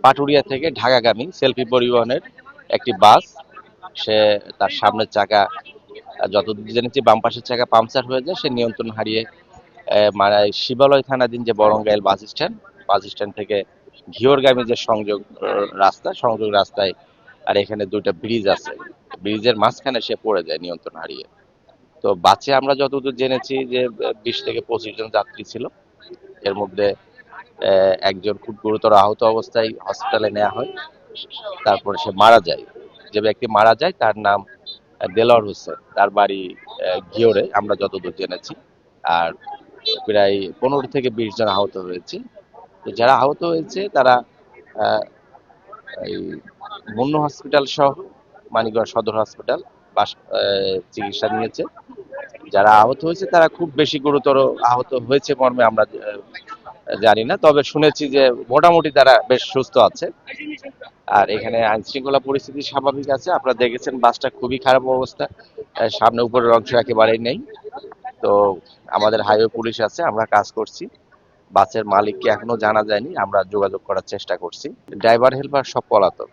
পাটুরিয়া থেকে ঢাকাগামী সেলফি পরিবহনের একটি বাস। সে তার সামনের চাকা, যতদূর জেনেছি বাম পাশের চাকা পাংচার হয়ে যায়, সে নিয়ন্ত্রণ হারিয়ে মানে শিবালয় থানাধীন যে বরঙ্গাইল বাস স্ট্যান্ড থেকে ঘিওরগামী যে সংযোগ রাস্তায়, আর এখানে দুইটা ব্রিজ আছে, ব্রিজের মাঝখানে সে পড়ে যায় নিয়ন্ত্রণ হারিয়ে। তো বাসে আমরা যতদূর জেনেছি যে 20 থেকে 25 জন যাত্রী ছিল। এর মধ্যে একজন খুব গুরুতর আহত অবস্থায় হসপিটালে নেওয়া হয়, তারপরে সে মারা যায়। যে ব্যক্তি মারা যায় তার নাম দেলোয়ার হোসেন, তার বাড়ি ঘিওরে আমরা যতদূর জেনেছি। আর প্রায় 15 থেকে 20 জন আহত হয়েছে। তো যারা আহত হয়েছে তারা আহ, এই মুন্নু হসপিটাল সহ মানিকগঞ্জ সদর হসপিটাল চিকিৎসা নিয়েছে। যারা আহত হয়েছে তারা খুব বেশি গুরুতর আহত হয়েছে মর্মে আমরা জানি না, তবে শুনেছি যে মোটামুটি তারা বেশ সুস্থ আছে। আর এখানে আইন শৃঙ্খলা পরিস্থিতি স্বাভাবিক আছে। আপনারা দেখেছেন বাসটা খুবই খারাপ অবস্থা, সামনে উপরের অংশ একেবারেই নেই। তো আমাদের হাইওয়ে পুলিশ আছে, আমরা কাজ করছি। বাসের মালিককে এখনো জানা যায়নি, আমরা যোগাযোগ করার চেষ্টা করছি। ড্রাইভার হেল্পার সব পলাতক।